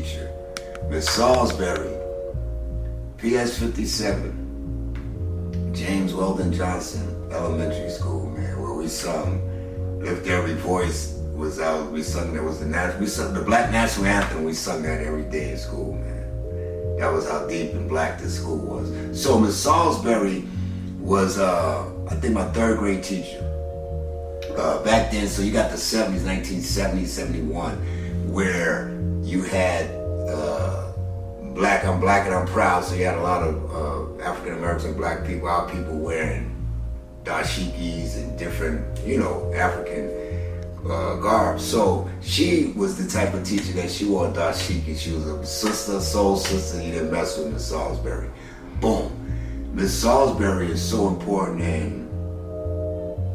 teacher, Ms.Salsberry, PS57, James Weldon Johnson Elementary School, man, where we sung Lift Every Voice was out. We sung, that was the Black National Anthem. We sung that every day in school, man. That was how deep and black this school was. So Ms.Salsberry was, I think, my third grade teacher. Back then, so you got the 70s, 1970, 71, where you had I'm black and I'm proud, so you had a lot of African American black people, our people wearing dashikis and different, African garb. So she was the type of teacher that she wore a dashiki. She was a sister, soul sister. You didn't mess with Ms.Salsberry. Boom. Ms.Salsberry is so important in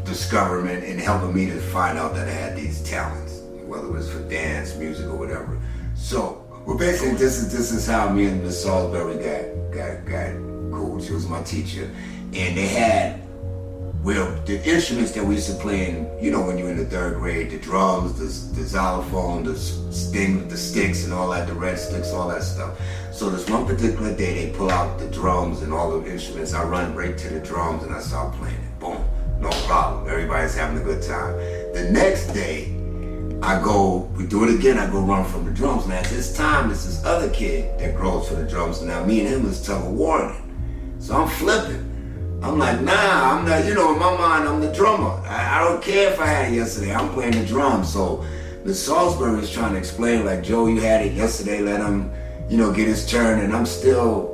discoverment and helping me to find out that I had these talents, whether it was for dance, music, or whatever. So, well, basically, this is how me and Ms.Salsberry got cool. She was my teacher, and they had, well, the instruments that we used to play in, when you're in the third grade, the drums, the xylophone, the sticks and all that, the red sticks, all that stuff. So this one particular day, they pull out the drums and all the instruments. I run right to the drums and I start playing it. Boom, no problem. Everybody's having a good time. The next day, we do it again, I go run from the drums. Now at this time, it's this other kid that grows for the drums. Now me and him is tug of war. So I'm flipping. I'm like, nah, I'm not, in my mind, I'm the drummer. I don't care if I had it yesterday, I'm playing the drums. So Ms.Salsberry is trying to explain, like, Joe, you had it yesterday, let him, get his turn, and I'm still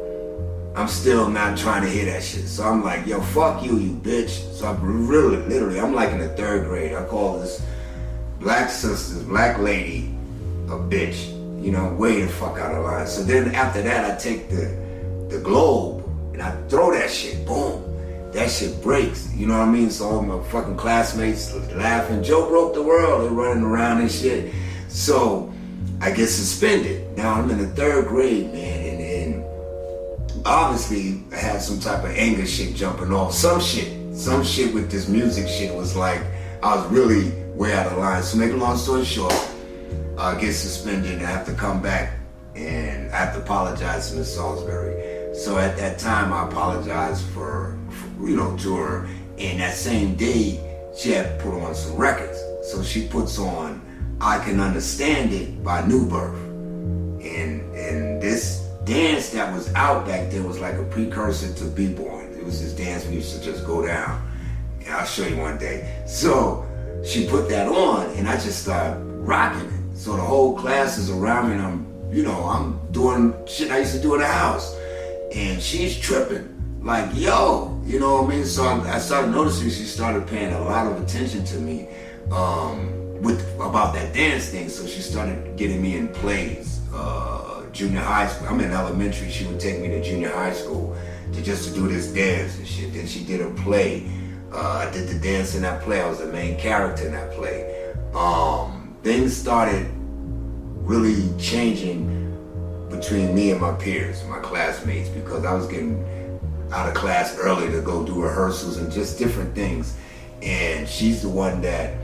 not trying to hear that shit. So I'm like, yo, fuck you, you bitch. So I'm literally, I'm like in the third grade. I call this black lady, a bitch, way the fuck out of line. So then after that, I take the globe and I throw that shit, boom. That shit breaks, you know what I mean? So all my fucking classmates laughing, Joe broke the world, they're running around and shit. So I get suspended. Now I'm in the third grade, man, and obviously I had some type of anger shit jumping off. Some shit with this music shit was like, I was really way out of line. So make a long story short, I get suspended and I have to come back and I have to apologize to Ms.Salsberry. So at that time, I apologized for to her. And that same day, she had put on some records. So she puts on I Can Understand It by New Birth. And this dance that was out back then was like a precursor to B-Boy. It was this dance we used to just go down. And I'll show you one day. So she put that on and I just started rocking it. So the whole class is around me and I'm doing shit I used to do in the house. And she's tripping, like, yo, you know what I mean? So I started noticing she started paying a lot of attention to me about that dance thing. So she started getting me in plays, junior high school. I'm in elementary, she would take me to junior high school to do this dance and shit. Then she did a play. I did the dance in that play. I was the main character in that play. Things started really changing between me and my peers, my classmates, because I was getting out of class early to go do rehearsals and just different things. And she's the one that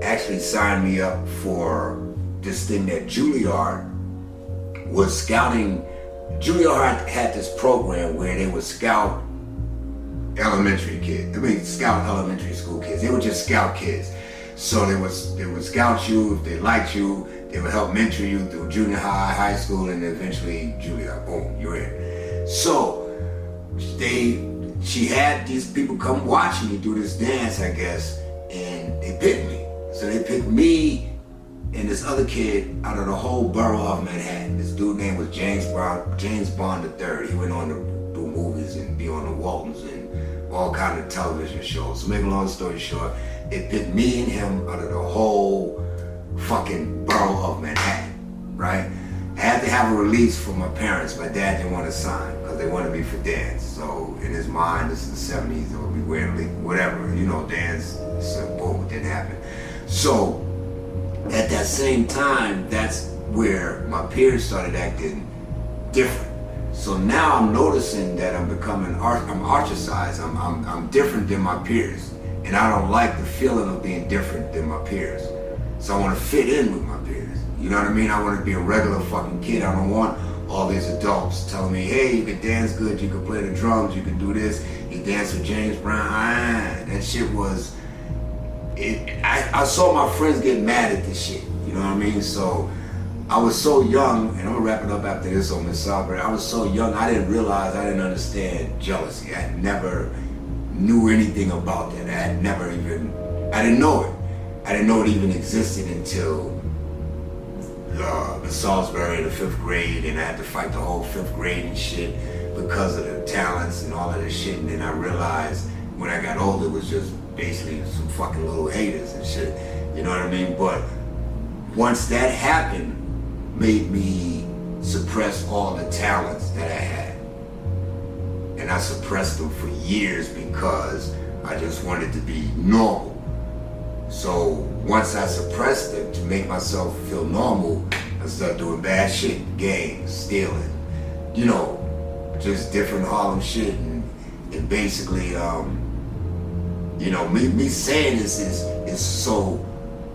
actually signed me up for this thing that Juilliard was scouting. Juilliard had this program where they would scout elementary school kids. They would just scout kids. So they would scout you if they liked you. They would help mentor you through junior high, high school, and eventually Juilliard. Boom, you're in. So she had these people come watch me do this dance, I guess, and they picked me. So they picked me and this other kid out of the whole borough of Manhattan. This dude name was James Bond III. He went on to do movies and be on the Waltons and all kind of television shows. So make a long story short, it picked me and him out of the whole fucking borough of Manhattan, right? I had to have a release from my parents. My dad didn't want to sign because they wanted me for dance. So in his mind, this is the 70s, or we wearing whatever, dance. So boom, it didn't happen. So at that same time, that's where my peers started acting different. So now I'm noticing that I'm ostracized. I'm different than my peers, and I don't like the feeling of being different than my peers. So I want to fit in with my peers. You know what I mean? I want to be a regular fucking kid. I don't want all these adults telling me, hey, you can dance good, you can play the drums, you can do this, you dance with James Brown. That shit was, I saw my friends get mad at this shit. You know what I mean? So I was so young, and I'm gonna wrap it up after this on Ms.Salsberry. I was so young, I didn't realize, I didn't understand jealousy. I never knew anything about that. I didn't know it. I didn't know it even existed until Ms.Salsberry in the 5th grade, and I had to fight the whole 5th grade and shit because of the talents and all of this shit. And then I realized when I got older, it was just basically some fucking little haters and shit. You know what I mean? But once that happened, made me suppress all the talents that I had. And I suppressed them for years because I just wanted to be normal. So once I suppressed it to make myself feel normal, I started doing bad shit, gangs, stealing, you know, just different Harlem shit. And basically, you know, me saying this is so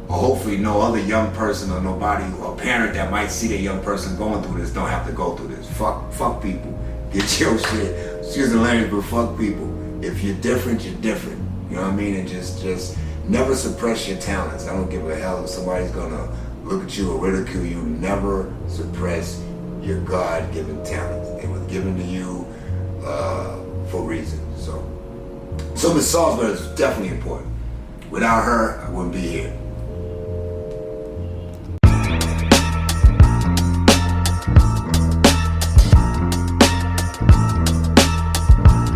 hopefully no other young person or nobody or parent that might see their young person going through this don't have to go through this. Fuck people. Get your shit. Excuse the language, but fuck people. If you're different, you're different. You know what I mean? And just never suppress your talents. I don't give a hell if somebody's gonna look at you or ridicule you. Never suppress your God-given talents. They were given to you for a reason. So Ms.Salsberry is definitely important. Without her, I wouldn't be here.